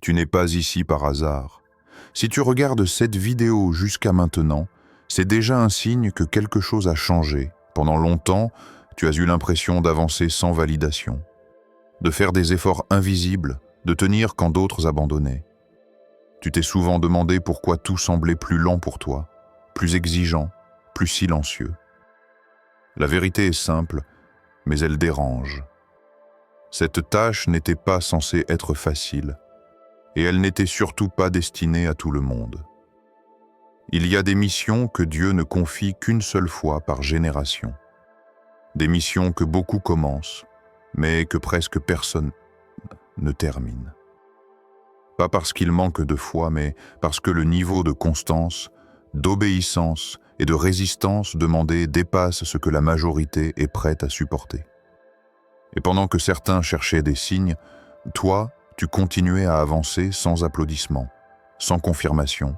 Tu n'es pas ici par hasard. Si tu regardes cette vidéo jusqu'à maintenant, c'est déjà un signe que quelque chose a changé. Pendant longtemps, tu as eu l'impression d'avancer sans validation, de faire des efforts invisibles, de tenir quand d'autres abandonnaient. Tu t'es souvent demandé pourquoi tout semblait plus lent pour toi, plus exigeant, plus silencieux. La vérité est simple, mais elle dérange. Cette tâche n'était pas censée être facile, et elle n'était surtout pas destinée à tout le monde. Il y a des missions que Dieu ne confie qu'une seule fois par génération. Des missions que beaucoup commencent, mais que presque personne ne termine. Pas parce qu'il manque de foi, mais parce que le niveau de constance, d'obéissance et de résistance demandé dépasse ce que la majorité est prête à supporter. Et pendant que certains cherchaient des signes, toi, tu continuais à avancer sans applaudissements, sans confirmation,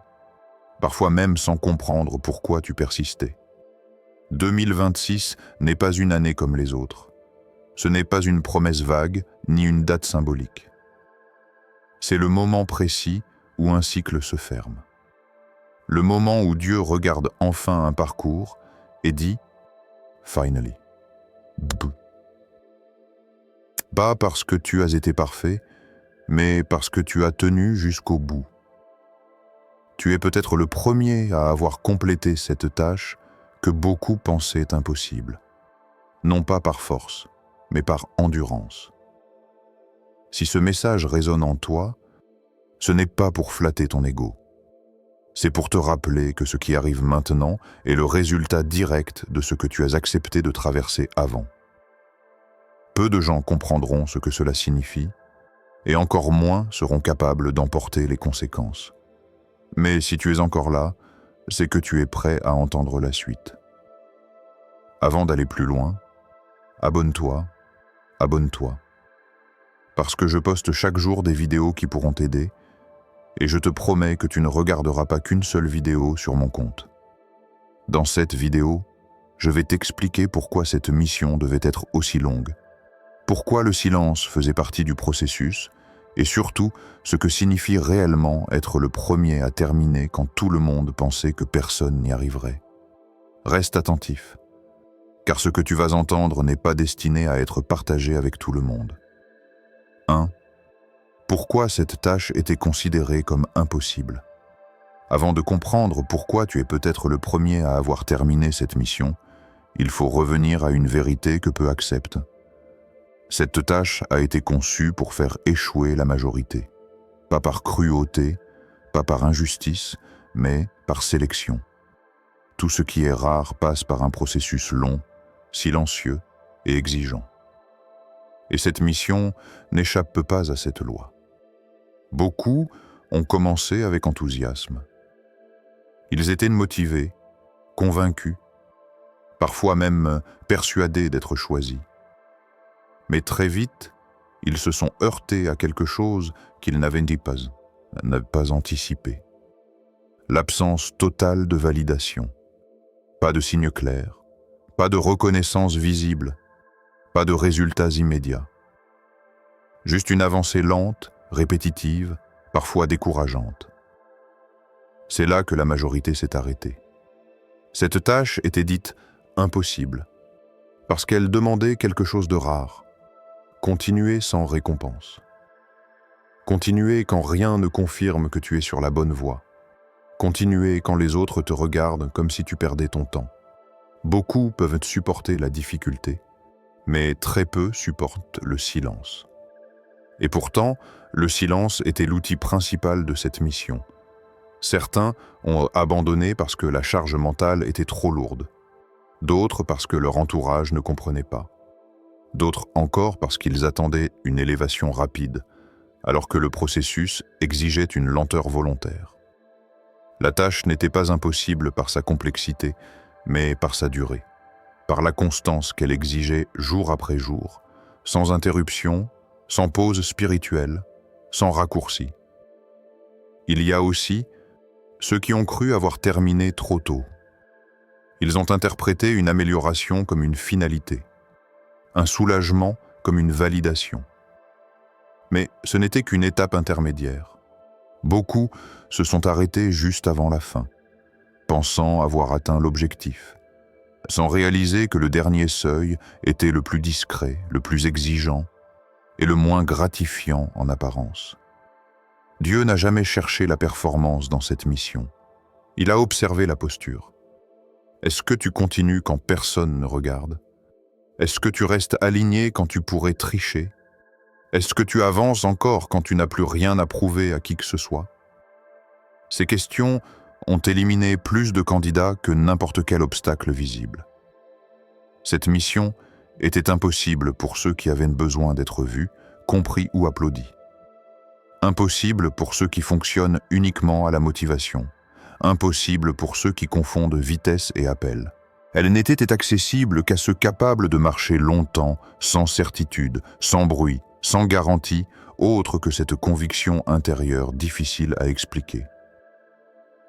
parfois même sans comprendre pourquoi tu persistais. 2026 n'est pas une année comme les autres. Ce n'est pas une promesse vague, ni une date symbolique. C'est le moment précis où un cycle se ferme. Le moment où Dieu regarde enfin un parcours et dit « Finally ». Pas parce que tu as été parfait, mais parce que tu as tenu jusqu'au bout. Tu es peut-être le premier à avoir complété cette tâche que beaucoup pensaient impossible. Non pas par force, mais par endurance. Si ce message résonne en toi, ce n'est pas pour flatter ton ego. C'est pour te rappeler que ce qui arrive maintenant est le résultat direct de ce que tu as accepté de traverser avant. Peu de gens comprendront ce que cela signifie, et encore moins seront capables d'en porter les conséquences. Mais si tu es encore là, c'est que tu es prêt à entendre la suite. Avant d'aller plus loin, abonne-toi, abonne-toi. Parce que je poste chaque jour des vidéos qui pourront t'aider, et je te promets que tu ne regarderas pas qu'une seule vidéo sur mon compte. Dans cette vidéo, je vais t'expliquer pourquoi cette mission devait être aussi longue, pourquoi le silence faisait partie du processus, et surtout ce que signifie réellement être le premier à terminer quand tout le monde pensait que personne n'y arriverait. Reste attentif, car ce que tu vas entendre n'est pas destiné à être partagé avec tout le monde. 1. Pourquoi cette tâche était considérée comme impossible? Avant de comprendre pourquoi tu es peut-être le premier à avoir terminé cette mission, il faut revenir à une vérité que peu acceptent. Cette tâche a été conçue pour faire échouer la majorité. Pas par cruauté, pas par injustice, mais par sélection. Tout ce qui est rare passe par un processus long, silencieux et exigeant. Et cette mission n'échappe pas à cette loi. Beaucoup ont commencé avec enthousiasme. Ils étaient motivés, convaincus, parfois même persuadés d'être choisis. Mais très vite, ils se sont heurtés à quelque chose qu'ils n'avaient pas anticipé. L'absence totale de validation. Pas de signes clairs, pas de reconnaissance visible, pas de résultats immédiats. Juste une avancée lente, répétitive, parfois décourageante. C'est là que la majorité s'est arrêtée. Cette tâche était dite impossible, parce qu'elle demandait quelque chose de rare. Continuer sans récompense. Continuer quand rien ne confirme que tu es sur la bonne voie. Continuer quand les autres te regardent comme si tu perdais ton temps. Beaucoup peuvent supporter la difficulté, mais très peu supportent le silence. Et pourtant, le silence était l'outil principal de cette mission. Certains ont abandonné parce que la charge mentale était trop lourde. D'autres parce que leur entourage ne comprenait pas. D'autres encore parce qu'ils attendaient une élévation rapide, alors que le processus exigeait une lenteur volontaire. La tâche n'était pas impossible par sa complexité, mais par sa durée, par la constance qu'elle exigeait jour après jour, sans interruption, sans pause spirituelle, sans raccourci. Il y a aussi ceux qui ont cru avoir terminé trop tôt. Ils ont interprété une amélioration comme une finalité, un soulagement comme une validation. Mais ce n'était qu'une étape intermédiaire. Beaucoup se sont arrêtés juste avant la fin, pensant avoir atteint l'objectif, sans réaliser que le dernier seuil était le plus discret, le plus exigeant et le moins gratifiant en apparence. Dieu n'a jamais cherché la performance dans cette mission. Il a observé la posture. Est-ce que tu continues quand personne ne regarde? Est-ce que tu restes aligné quand tu pourrais tricher? Est-ce que tu avances encore quand tu n'as plus rien à prouver à qui que ce soit? Ces questions ont éliminé plus de candidats que n'importe quel obstacle visible. Cette mission était impossible pour ceux qui avaient besoin d'être vus, compris ou applaudis. Impossible pour ceux qui fonctionnent uniquement à la motivation. Impossible pour ceux qui confondent vitesse et appel. Elle n'était accessible qu'à ceux capables de marcher longtemps, sans certitude, sans bruit, sans garantie, autre que cette conviction intérieure difficile à expliquer.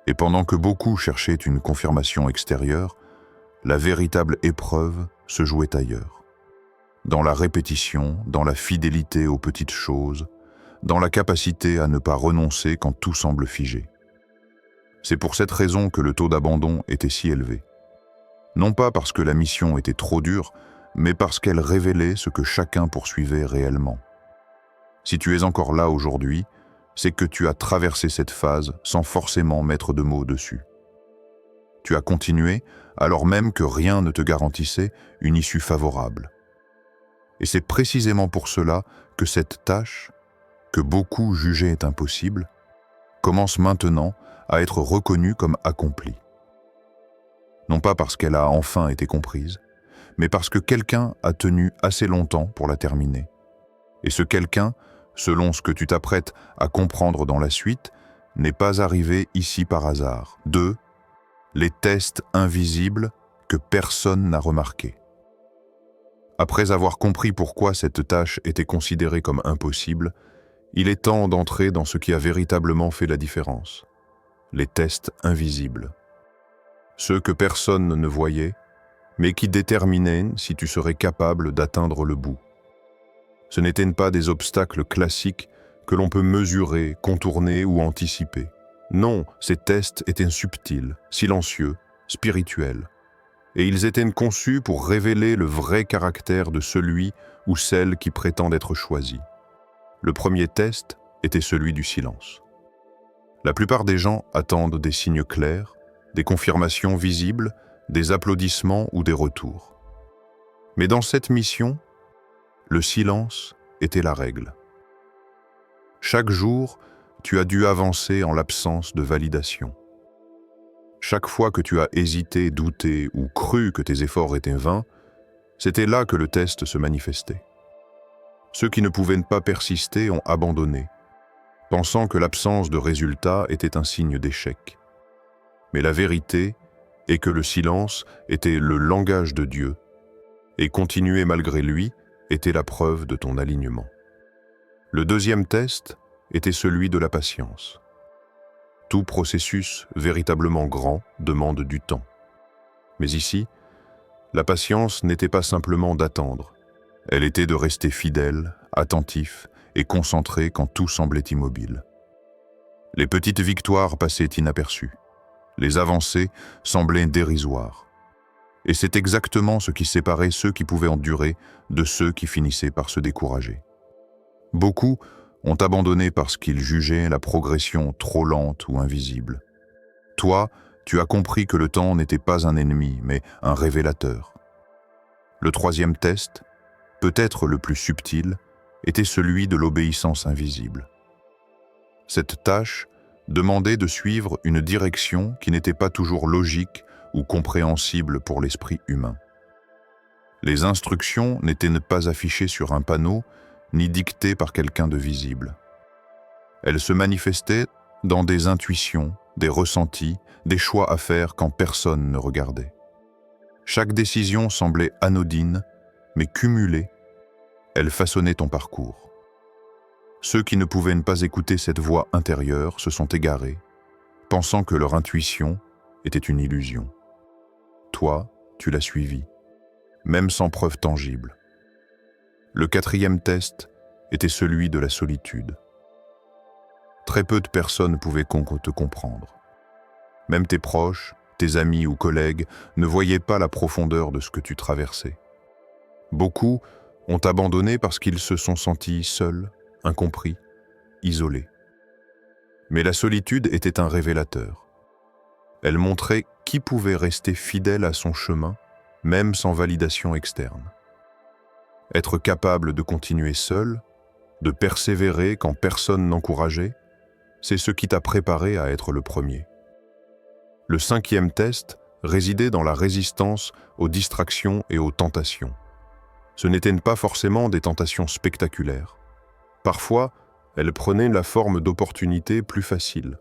Et pendant que beaucoup cherchaient une confirmation extérieure, la véritable épreuve se jouait ailleurs. Dans la répétition, dans la fidélité aux petites choses, dans la capacité à ne pas renoncer quand tout semble figé. C'est pour cette raison que le taux d'abandon était si élevé. Non pas parce que la mission était trop dure, mais parce qu'elle révélait ce que chacun poursuivait réellement. Si tu es encore là aujourd'hui, c'est que tu as traversé cette phase sans forcément mettre de mots dessus. Tu as continué alors même que rien ne te garantissait une issue favorable. Et c'est précisément pour cela que cette tâche, que beaucoup jugeaient impossible, commence maintenant à être reconnue comme accomplie. Non pas parce qu'elle a enfin été comprise, mais parce que quelqu'un a tenu assez longtemps pour la terminer. Et ce quelqu'un, selon ce que tu t'apprêtes à comprendre dans la suite, n'est pas arrivé ici par hasard. 2. Les tests invisibles que personne n'a remarqués. Après avoir compris pourquoi cette tâche était considérée comme impossible, il est temps d'entrer dans ce qui a véritablement fait la différence. Les tests invisibles. Ceux que personne ne voyait, mais qui déterminaient si tu serais capable d'atteindre le bout. Ce n'étaient pas des obstacles classiques que l'on peut mesurer, contourner ou anticiper. Non, ces tests étaient subtils, silencieux, spirituels. Et ils étaient conçus pour révéler le vrai caractère de celui ou celle qui prétend être choisi. Le premier test était celui du silence. La plupart des gens attendent des signes clairs, des confirmations visibles, des applaudissements ou des retours. Mais dans cette mission, le silence était la règle. Chaque jour, tu as dû avancer en l'absence de validation. Chaque fois que tu as hésité, douté ou cru que tes efforts étaient vains, c'était là que le test se manifestait. Ceux qui ne pouvaient pas persister ont abandonné, pensant que l'absence de résultat était un signe d'échec. Mais la vérité est que le silence était le langage de Dieu, et continuer malgré lui était la preuve de ton alignement. Le deuxième test était celui de la patience. Tout processus véritablement grand demande du temps. Mais ici, la patience n'était pas simplement d'attendre. Elle était de rester fidèle, attentif et concentré quand tout semblait immobile. Les petites victoires passaient inaperçues. Les avancées semblaient dérisoires. Et c'est exactement ce qui séparait ceux qui pouvaient endurer de ceux qui finissaient par se décourager. Beaucoup ont abandonné parce qu'ils jugeaient la progression trop lente ou invisible. Toi, tu as compris que le temps n'était pas un ennemi, mais un révélateur. Le troisième test, peut-être le plus subtil, était celui de l'obéissance invisible. Cette tâche demandait de suivre une direction qui n'était pas toujours logique ou compréhensible pour l'esprit humain. Les instructions n'étaient pas affichées sur un panneau, ni dictées par quelqu'un de visible. Elles se manifestaient dans des intuitions, des ressentis, des choix à faire quand personne ne regardait. Chaque décision semblait anodine, mais cumulée, elle façonnait ton parcours. Ceux qui ne pouvaient pas écouter cette voix intérieure se sont égarés, pensant que leur intuition était une illusion. Toi, tu l'as suivie, même sans preuve tangible. Le quatrième test était celui de la solitude. Très peu de personnes pouvaient te comprendre. Même tes proches, tes amis ou collègues ne voyaient pas la profondeur de ce que tu traversais. Beaucoup ont abandonné parce qu'ils se sont sentis seuls, incompris, isolés. Mais la solitude était un révélateur. Elle montrait qui pouvait rester fidèle à son chemin, même sans validation externe. Être capable de continuer seul, de persévérer quand personne n'encourageait, c'est ce qui t'a préparé à être le premier. Le 5e test résidait dans la résistance aux distractions et aux tentations. Ce n'étaient pas forcément des tentations spectaculaires. Parfois, elles prenaient la forme d'opportunités plus faciles,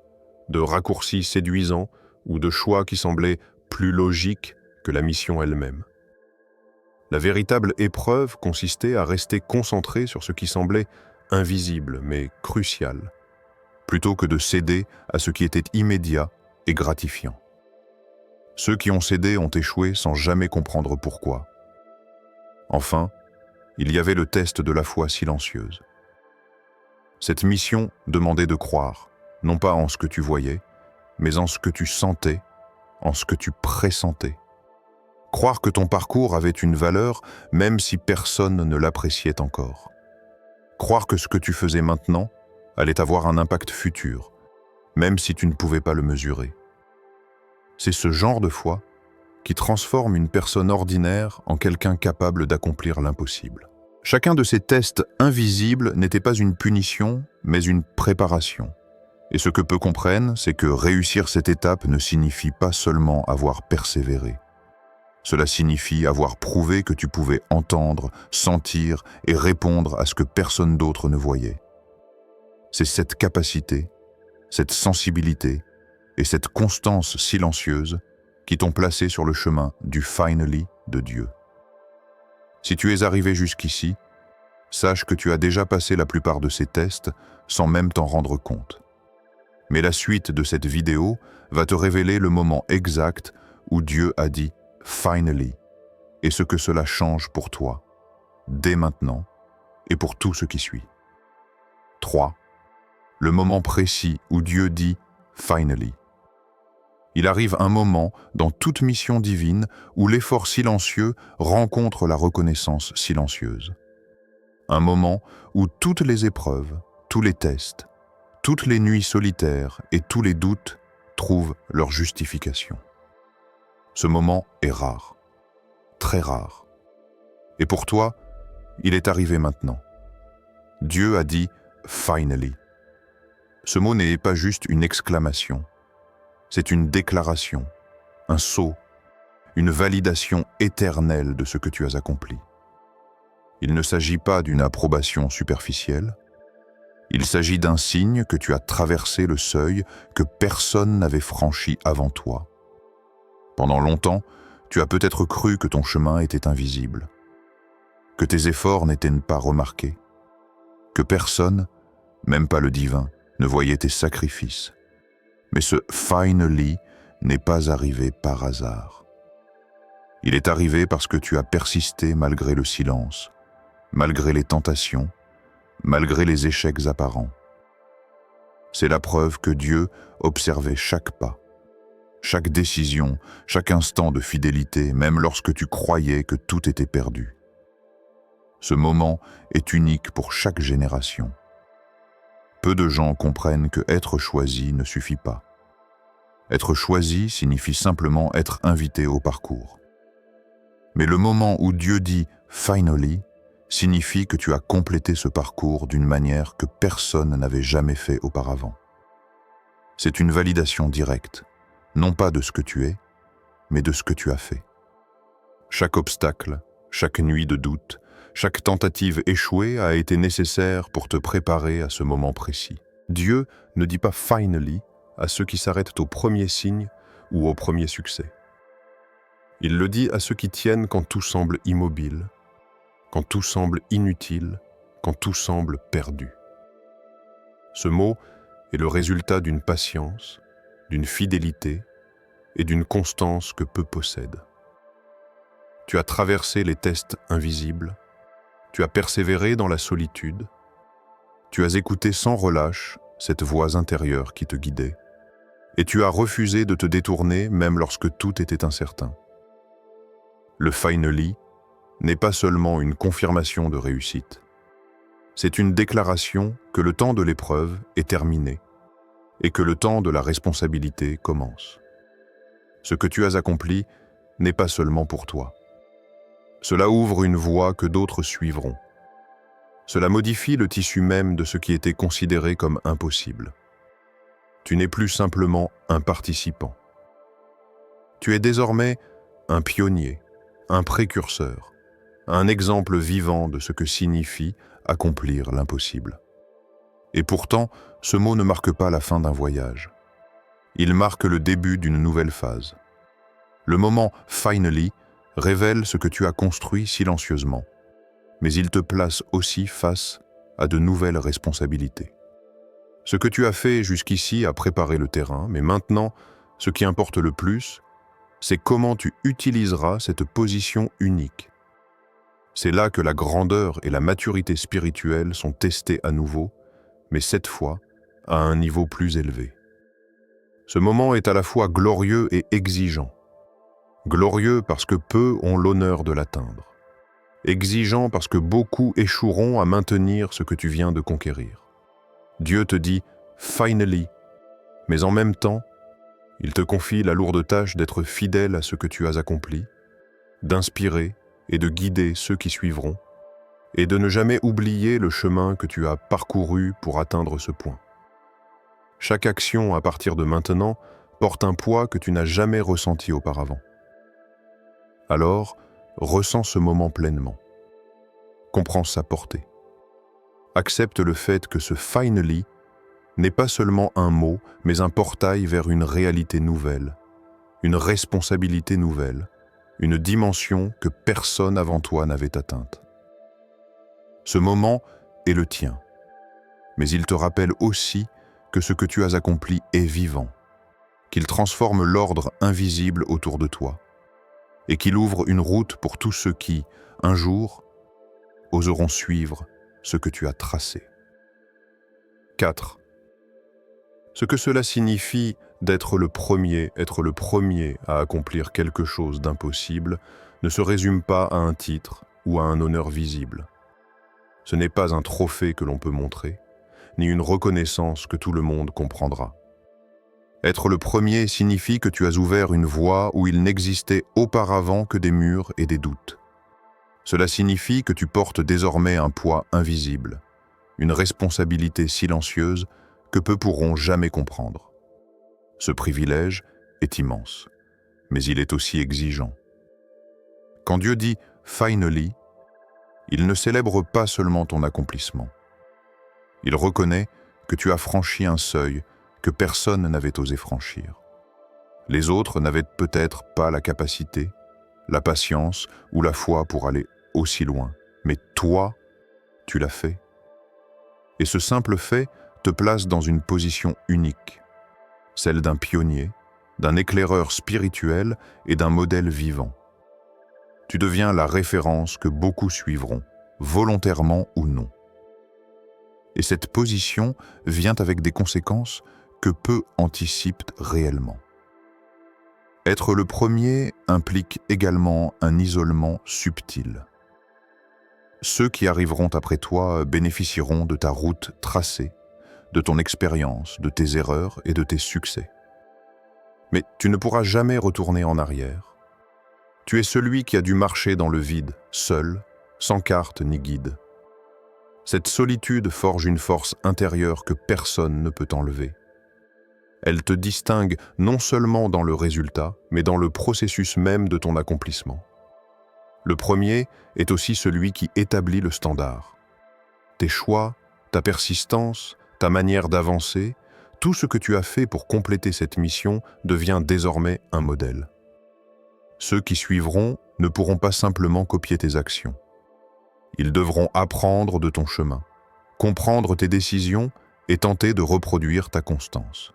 de raccourcis séduisants ou de choix qui semblaient plus logiques que la mission elle-même. La véritable épreuve consistait à rester concentré sur ce qui semblait invisible mais crucial, plutôt que de céder à ce qui était immédiat et gratifiant. Ceux qui ont cédé ont échoué sans jamais comprendre pourquoi. Enfin, il y avait le test de la foi silencieuse. Cette mission demandait de croire, non pas en ce que tu voyais, mais en ce que tu sentais, en ce que tu pressentais. Croire que ton parcours avait une valeur, même si personne ne l'appréciait encore. Croire que ce que tu faisais maintenant allait avoir un impact futur, même si tu ne pouvais pas le mesurer. C'est ce genre de foi qui transforme une personne ordinaire en quelqu'un capable d'accomplir l'impossible. Chacun de ces tests invisibles n'était pas une punition, mais une préparation. Et ce que peu comprennent, c'est que réussir cette étape ne signifie pas seulement avoir persévéré. Cela signifie avoir prouvé que tu pouvais entendre, sentir et répondre à ce que personne d'autre ne voyait. C'est cette capacité, cette sensibilité et cette constance silencieuse qui t'ont placé sur le chemin du finally de Dieu. Si tu es arrivé jusqu'ici, sache que tu as déjà passé la plupart de ces tests sans même t'en rendre compte. Mais la suite de cette vidéo va te révéler le moment exact où Dieu a dit « finally » et ce que cela change pour toi, dès maintenant et pour tout ce qui suit. 3. Le moment précis où Dieu dit « finally ». Il arrive un moment dans toute mission divine où l'effort silencieux rencontre la reconnaissance silencieuse. Un moment où toutes les épreuves, tous les tests, toutes les nuits solitaires et tous les doutes trouvent leur justification. Ce moment est rare, très rare. Et pour toi, il est arrivé maintenant. Dieu a dit « finally ». Ce mot n'est pas juste une exclamation. C'est une déclaration, un sceau, une validation éternelle de ce que tu as accompli. Il ne s'agit pas d'une approbation superficielle. Il s'agit d'un signe que tu as traversé le seuil que personne n'avait franchi avant toi. Pendant longtemps, tu as peut-être cru que ton chemin était invisible, que tes efforts n'étaient pas remarqués, que personne, même pas le divin, ne voyait tes sacrifices. Mais ce « finally » n'est pas arrivé par hasard. Il est arrivé parce que tu as persisté malgré le silence, malgré les tentations, malgré les échecs apparents. C'est la preuve que Dieu observait chaque pas, chaque décision, chaque instant de fidélité, même lorsque tu croyais que tout était perdu. Ce moment est unique pour chaque génération. Peu de gens comprennent que être choisi ne suffit pas. Être choisi signifie simplement être invité au parcours. Mais le moment où Dieu dit « finally » signifie que tu as complété ce parcours d'une manière que personne n'avait jamais fait auparavant. C'est une validation directe, non pas de ce que tu es, mais de ce que tu as fait. Chaque obstacle, chaque nuit de doute, chaque tentative échouée a été nécessaire pour te préparer à ce moment précis. Dieu ne dit pas « finally » à ceux qui s'arrêtent au premier signe ou au premier succès. Il le dit à ceux qui tiennent quand tout semble immobile, quand tout semble inutile, quand tout semble perdu. Ce mot est le résultat d'une patience, d'une fidélité et d'une constance que peu possèdent. Tu as traversé les tests invisibles, tu as persévéré dans la solitude, tu as écouté sans relâche cette voix intérieure qui te guidait, et tu as refusé de te détourner même lorsque tout était incertain. Le finally n'est pas seulement une confirmation de réussite. C'est une déclaration que le temps de l'épreuve est terminé et que le temps de la responsabilité commence. Ce que tu as accompli n'est pas seulement pour toi. Cela ouvre une voie que d'autres suivront. Cela modifie le tissu même de ce qui était considéré comme impossible. Tu n'es plus simplement un participant. Tu es désormais un pionnier, un précurseur, un exemple vivant de ce que signifie accomplir l'impossible. Et pourtant, ce mot ne marque pas la fin d'un voyage. Il marque le début d'une nouvelle phase. Le moment « finally » révèle ce que tu as construit silencieusement, mais il te place aussi face à de nouvelles responsabilités. Ce que tu as fait jusqu'ici a préparé le terrain, mais maintenant, ce qui importe le plus, c'est comment tu utiliseras cette position unique. C'est là que la grandeur et la maturité spirituelle sont testées à nouveau, mais cette fois, à un niveau plus élevé. Ce moment est à la fois glorieux et exigeant. Glorieux parce que peu ont l'honneur de l'atteindre. Exigeant parce que beaucoup échoueront à maintenir ce que tu viens de conquérir. Dieu te dit « finally », mais en même temps, il te confie la lourde tâche d'être fidèle à ce que tu as accompli, d'inspirer et de guider ceux qui suivront, et de ne jamais oublier le chemin que tu as parcouru pour atteindre ce point. Chaque action à partir de maintenant porte un poids que tu n'as jamais ressenti auparavant. Alors, ressens ce moment pleinement. Comprends sa portée. Accepte le fait que ce « finally » n'est pas seulement un mot, mais un portail vers une réalité nouvelle, une responsabilité nouvelle, une dimension que personne avant toi n'avait atteinte. Ce moment est le tien, mais il te rappelle aussi que ce que tu as accompli est vivant, qu'il transforme l'ordre invisible autour de toi, et qu'il ouvre une route pour tous ceux qui, un jour, oseront suivre ce que tu as tracé. 4. Ce que cela signifie d'être le premier à accomplir quelque chose d'impossible ne se résume pas à un titre ou à un honneur visible. Ce n'est pas un trophée que l'on peut montrer, ni une reconnaissance que tout le monde comprendra. Être le premier signifie que tu as ouvert une voie où il n'existait auparavant que des murs et des doutes. Cela signifie que tu portes désormais un poids invisible, une responsabilité silencieuse que peu pourront jamais comprendre. Ce privilège est immense, mais il est aussi exigeant. Quand Dieu dit « finally », il ne célèbre pas seulement ton accomplissement. Il reconnaît que tu as franchi un seuil que personne n'avait osé franchir. Les autres n'avaient peut-être pas la capacité, la patience ou la foi pour aller aussi loin, mais toi, tu l'as fait. Et ce simple fait te place dans une position unique, celle d'un pionnier, d'un éclaireur spirituel et d'un modèle vivant. Tu deviens la référence que beaucoup suivront, volontairement ou non. Et cette position vient avec des conséquences que peu anticipent réellement. Être le premier implique également un isolement subtil. Ceux qui arriveront après toi bénéficieront de ta route tracée, de ton expérience, de tes erreurs et de tes succès. Mais tu ne pourras jamais retourner en arrière. Tu es celui qui a dû marcher dans le vide, seul, sans carte ni guide. Cette solitude forge une force intérieure que personne ne peut enlever. Elle te distingue non seulement dans le résultat, mais dans le processus même de ton accomplissement. Le premier est aussi celui qui établit le standard. Tes choix, ta persistance, ta manière d'avancer, tout ce que tu as fait pour compléter cette mission devient désormais un modèle. Ceux qui suivront ne pourront pas simplement copier tes actions. Ils devront apprendre de ton chemin, comprendre tes décisions et tenter de reproduire ta constance.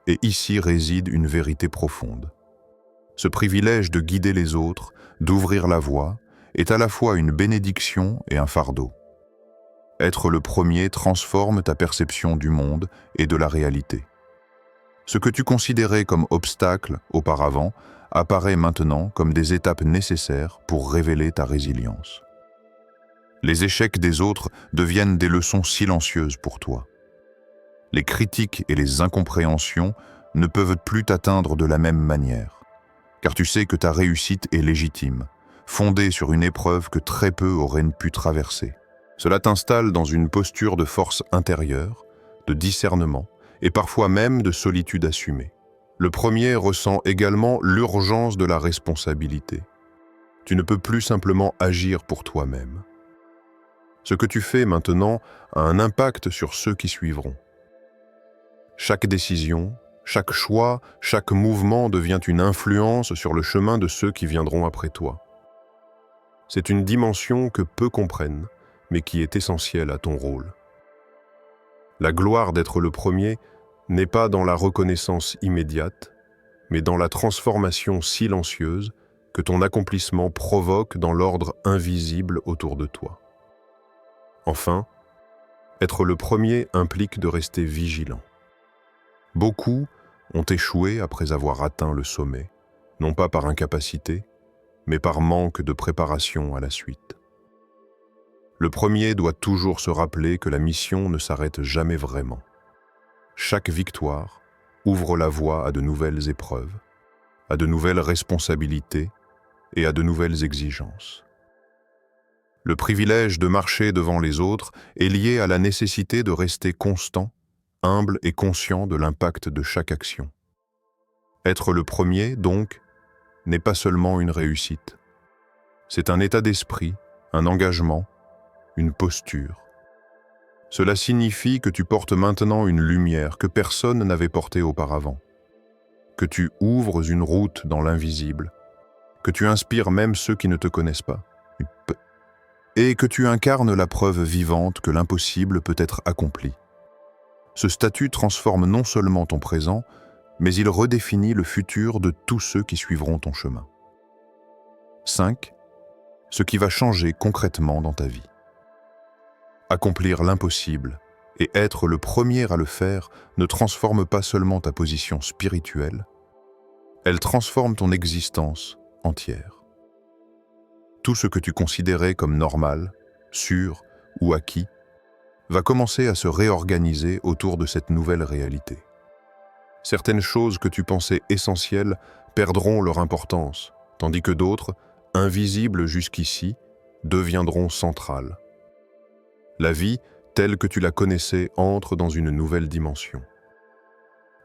Et ici réside une vérité profonde. Ce privilège de guider les autres, d'ouvrir la voie, est à la fois une bénédiction et un fardeau. Être le premier transforme ta perception du monde et de la réalité. Ce que tu considérais comme obstacle auparavant apparaît maintenant comme des étapes nécessaires pour révéler ta résilience. Les échecs des autres deviennent des leçons silencieuses pour toi. Les critiques et les incompréhensions ne peuvent plus t'atteindre de la même manière, car tu sais que ta réussite est légitime, fondée sur une épreuve que très peu auraient pu traverser. Cela t'installe dans une posture de force intérieure, de discernement et parfois même de solitude assumée. Le premier ressent également l'urgence de la responsabilité. Tu ne peux plus simplement agir pour toi-même. Ce que tu fais maintenant a un impact sur ceux qui suivront. Chaque décision, chaque choix, chaque mouvement devient une influence sur le chemin de ceux qui viendront après toi. C'est une dimension que peu comprennent, mais qui est essentielle à ton rôle. La gloire d'être le premier n'est pas dans la reconnaissance immédiate, mais dans la transformation silencieuse que ton accomplissement provoque dans l'ordre invisible autour de toi. Enfin, être le premier implique de rester vigilant. Beaucoup ont échoué après avoir atteint le sommet, non pas par incapacité, mais par manque de préparation à la suite. Le premier doit toujours se rappeler que la mission ne s'arrête jamais vraiment. Chaque victoire ouvre la voie à de nouvelles épreuves, à de nouvelles responsabilités et à de nouvelles exigences. Le privilège de marcher devant les autres est lié à la nécessité de rester constant, humble et conscient de l'impact de chaque action. Être le premier, donc, n'est pas seulement une réussite. C'est un état d'esprit, un engagement, une posture. Cela signifie que tu portes maintenant une lumière que personne n'avait portée auparavant, que tu ouvres une route dans l'invisible, que tu inspires même ceux qui ne te connaissent pas, et que tu incarnes la preuve vivante que l'impossible peut être accompli. Ce statut transforme non seulement ton présent, mais il redéfinit le futur de tous ceux qui suivront ton chemin. 5. Ce qui va changer concrètement dans ta vie. Accomplir l'impossible et être le premier à le faire ne transforme pas seulement ta position spirituelle, elle transforme ton existence entière. Tout ce que tu considérais comme normal, sûr ou acquis va commencer à se réorganiser autour de cette nouvelle réalité. Certaines choses que tu pensais essentielles perdront leur importance, tandis que d'autres, invisibles jusqu'ici, deviendront centrales. La vie, telle que tu la connaissais, entre dans une nouvelle dimension.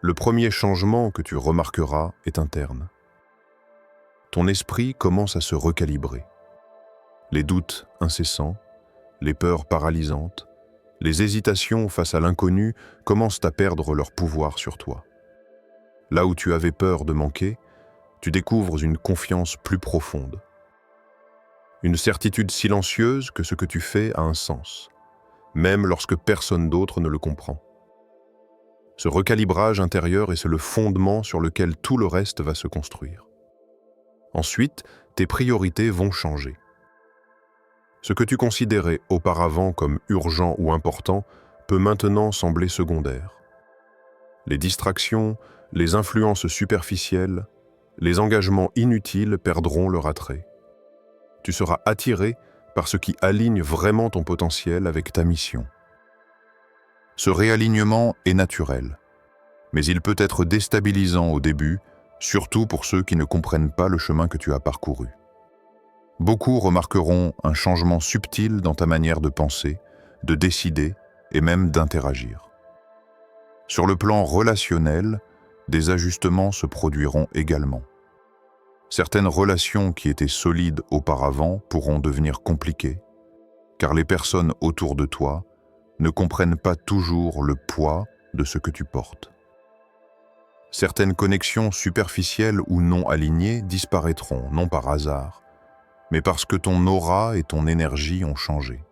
Le premier changement que tu remarqueras est interne. Ton esprit commence à se recalibrer. Les doutes incessants, les peurs paralysantes, les hésitations face à l'inconnu commencent à perdre leur pouvoir sur toi. Là où tu avais peur de manquer, tu découvres une confiance plus profonde. Une certitude silencieuse que ce que tu fais a un sens, même lorsque personne d'autre ne le comprend. Ce recalibrage intérieur est le fondement sur lequel tout le reste va se construire. Ensuite, tes priorités vont changer. Ce que tu considérais auparavant comme urgent ou important peut maintenant sembler secondaire. Les distractions, les influences superficielles, les engagements inutiles perdront leur attrait. Tu seras attiré par ce qui aligne vraiment ton potentiel avec ta mission. Ce réalignement est naturel, mais il peut être déstabilisant au début, surtout pour ceux qui ne comprennent pas le chemin que tu as parcouru. Beaucoup remarqueront un changement subtil dans ta manière de penser, de décider et même d'interagir. Sur le plan relationnel, des ajustements se produiront également. Certaines relations qui étaient solides auparavant pourront devenir compliquées, car les personnes autour de toi ne comprennent pas toujours le poids de ce que tu portes. Certaines connexions superficielles ou non alignées disparaîtront, non par hasard, mais parce que ton aura et ton énergie ont changé.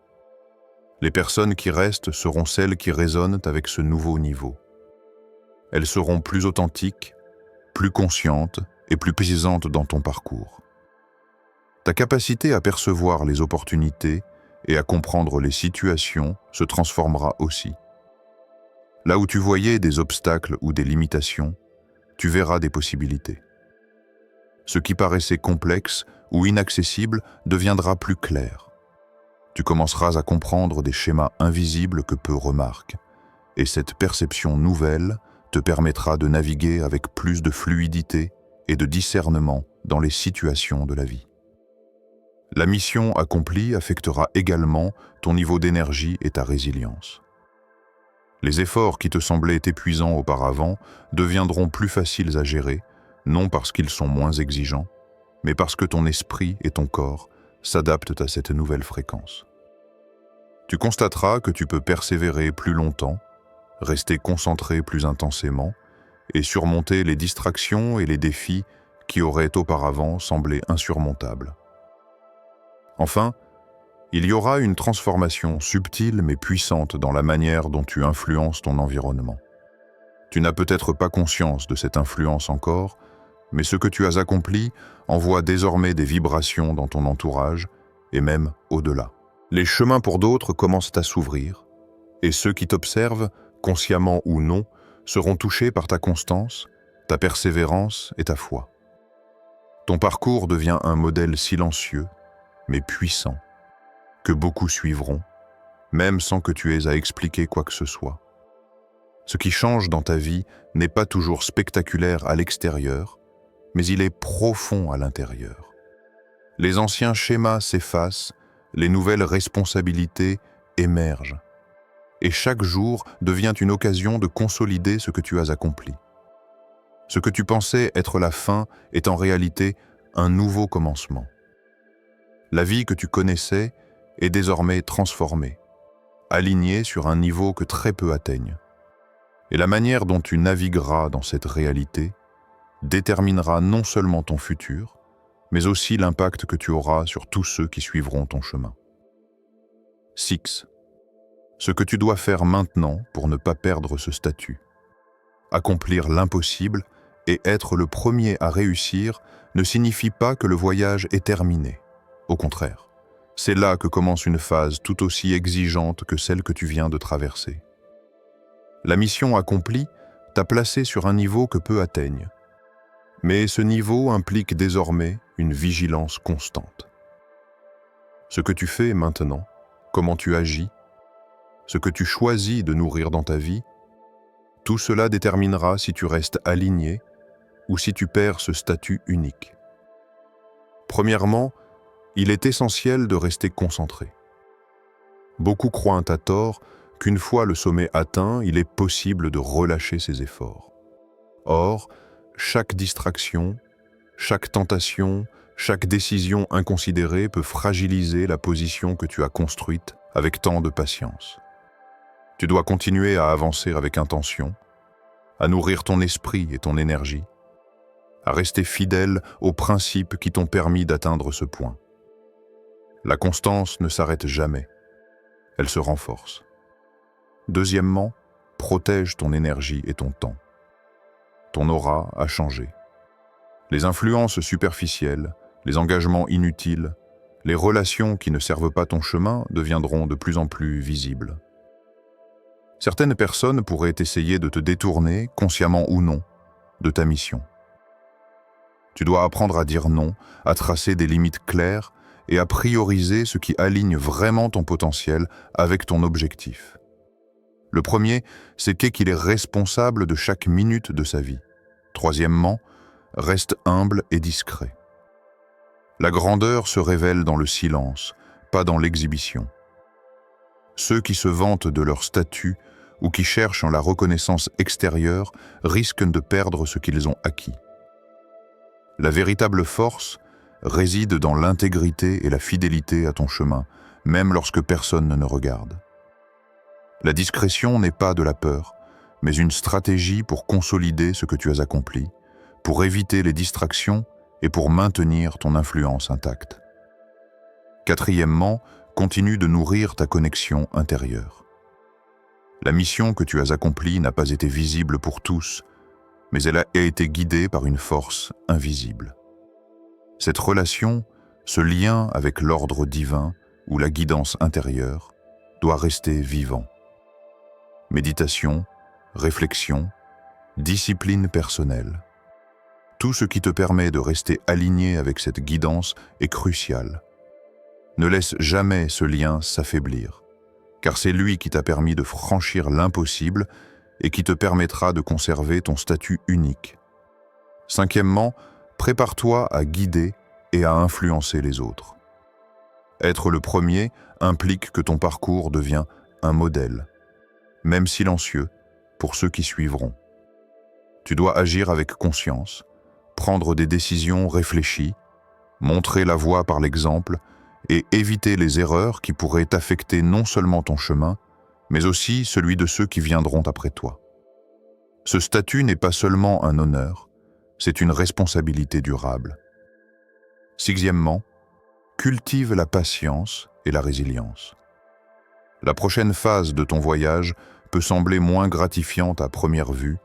Les personnes qui restent seront celles qui résonnent avec ce nouveau niveau. Elles seront plus authentiques, plus conscientes et plus présentes dans ton parcours. Ta capacité à percevoir les opportunités et à comprendre les situations se transformera aussi. Là où tu voyais des obstacles ou des limitations, tu verras des possibilités. Ce qui paraissait complexe ou inaccessible deviendra plus clair. Tu commenceras à comprendre des schémas invisibles que peu remarquent, et cette perception nouvelle te permettra de naviguer avec plus de fluidité et de discernement dans les situations de la vie. La mission accomplie affectera également ton niveau d'énergie et ta résilience. Les efforts qui te semblaient épuisants auparavant deviendront plus faciles à gérer, non parce qu'ils sont moins exigeants, mais parce que ton esprit et ton corps s'adaptent à cette nouvelle fréquence. Tu constateras que tu peux persévérer plus longtemps, rester concentré plus intensément et surmonter les distractions et les défis qui auraient auparavant semblé insurmontables. Enfin, il y aura une transformation subtile mais puissante dans la manière dont tu influences ton environnement. Tu n'as peut-être pas conscience de cette influence encore, mais ce que tu as accompli envoie désormais des vibrations dans ton entourage et même au-delà. Les chemins pour d'autres commencent à s'ouvrir, et ceux qui t'observent, consciemment ou non, seront touchés par ta constance, ta persévérance et ta foi. Ton parcours devient un modèle silencieux, mais puissant, que beaucoup suivront, même sans que tu aies à expliquer quoi que ce soit. Ce qui change dans ta vie n'est pas toujours spectaculaire à l'extérieur, mais il est profond à l'intérieur. Les anciens schémas s'effacent, les nouvelles responsabilités émergent, et chaque jour devient une occasion de consolider ce que tu as accompli. Ce que tu pensais être la fin est en réalité un nouveau commencement. La vie que tu connaissais est désormais transformée, alignée sur un niveau que très peu atteignent. Et la manière dont tu navigueras dans cette réalité déterminera non seulement ton futur, mais aussi l'impact que tu auras sur tous ceux qui suivront ton chemin. 6. Ce que tu dois faire maintenant pour ne pas perdre ce statut. Accomplir l'impossible et être le premier à réussir ne signifie pas que le voyage est terminé. Au contraire, c'est là que commence une phase tout aussi exigeante que celle que tu viens de traverser. La mission accomplie t'a placé sur un niveau que peu atteignent. Mais ce niveau implique désormais une vigilance constante. Ce que tu fais maintenant, comment tu agis, ce que tu choisis de nourrir dans ta vie, tout cela déterminera si tu restes aligné ou si tu perds ce statut unique. Premièrement, il est essentiel de rester concentré. Beaucoup croient à tort qu'une fois le sommet atteint, il est possible de relâcher ses efforts. Or, chaque distraction, chaque tentation, chaque décision inconsidérée peut fragiliser la position que tu as construite avec tant de patience. Tu dois continuer à avancer avec intention, à nourrir ton esprit et ton énergie, à rester fidèle aux principes qui t'ont permis d'atteindre ce point. La constance ne s'arrête jamais, elle se renforce. Deuxièmement, protège ton énergie et ton temps. Ton aura a changé. Les influences superficielles, les engagements inutiles, les relations qui ne servent pas ton chemin deviendront de plus en plus visibles. Certaines personnes pourraient essayer de te détourner, consciemment ou non, de ta mission. Tu dois apprendre à dire non, à tracer des limites claires et à prioriser ce qui aligne vraiment ton potentiel avec ton objectif. Le premier, c'est qu'il est responsable de chaque minute de sa vie. Troisièmement, reste humble et discret. La grandeur se révèle dans le silence, pas dans l'exhibition. Ceux qui se vantent de leur statut ou qui cherchent la reconnaissance extérieure risquent de perdre ce qu'ils ont acquis. La véritable force réside dans l'intégrité et la fidélité à ton chemin, même lorsque personne ne regarde. La discrétion n'est pas de la peur, mais une stratégie pour consolider ce que tu as accompli, pour éviter les distractions et pour maintenir ton influence intacte. Quatrièmement, continue de nourrir ta connexion intérieure. La mission que tu as accomplie n'a pas été visible pour tous, mais elle a été guidée par une force invisible. Cette relation, ce lien avec l'ordre divin, où la guidance intérieure doit rester vivant. Méditation, réflexion, discipline personnelle. Tout ce qui te permet de rester aligné avec cette guidance est crucial. Ne laisse jamais ce lien s'affaiblir, car c'est lui qui t'a permis de franchir l'impossible et qui te permettra de conserver ton statut unique. Cinquièmement, prépare-toi à guider et à influencer les autres. Être le premier implique que ton parcours devient un modèle, même silencieux, pour ceux qui suivront. Tu dois agir avec conscience, prendre des décisions réfléchies, montrer la voie par l'exemple et éviter les erreurs qui pourraient affecter non seulement ton chemin, mais aussi celui de ceux qui viendront après toi. Ce statut n'est pas seulement un honneur, c'est une responsabilité durable. Sixièmement, cultive la patience et la résilience. La prochaine phase de ton voyage peut sembler moins gratifiante à première vue,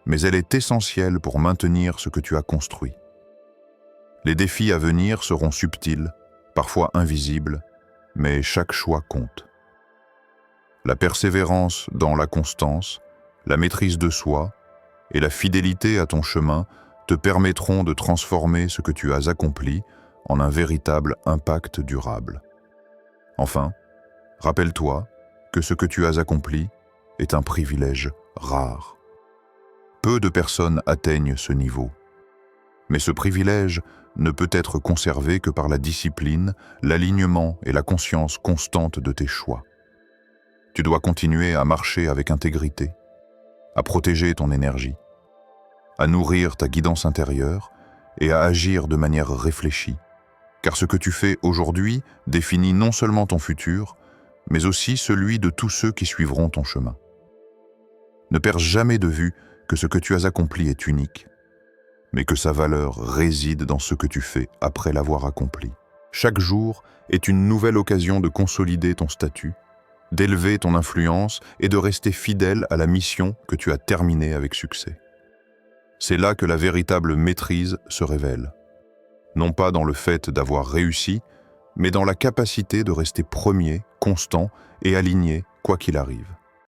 mais elle est essentielle pour maintenir ce que tu as construit. Les défis à venir seront subtils, parfois invisibles, mais chaque choix compte. La persévérance dans la constance, la maîtrise de soi et la fidélité à ton chemin te permettront de transformer ce que tu as accompli en un véritable impact durable. Enfin, rappelle-toi que ce que tu as accompli est un privilège rare. Peu de personnes atteignent ce niveau. Mais ce privilège ne peut être conservé que par la discipline, l'alignement et la conscience constante de tes choix. Tu dois continuer à marcher avec intégrité, à protéger ton énergie, à nourrir ta guidance intérieure et à agir de manière réfléchie, car ce que tu fais aujourd'hui définit non seulement ton futur, mais aussi celui de tous ceux qui suivront ton chemin. Ne perds jamais de vue que ce que tu as accompli est unique, mais que sa valeur réside dans ce que tu fais après l'avoir accompli. Chaque jour est une nouvelle occasion de consolider ton statut, d'élever ton influence et de rester fidèle à la mission que tu as terminée avec succès. C'est là que la véritable maîtrise se révèle. Non pas dans le fait d'avoir réussi, mais dans la capacité de rester premier, constant et aligné quoi qu'il arrive.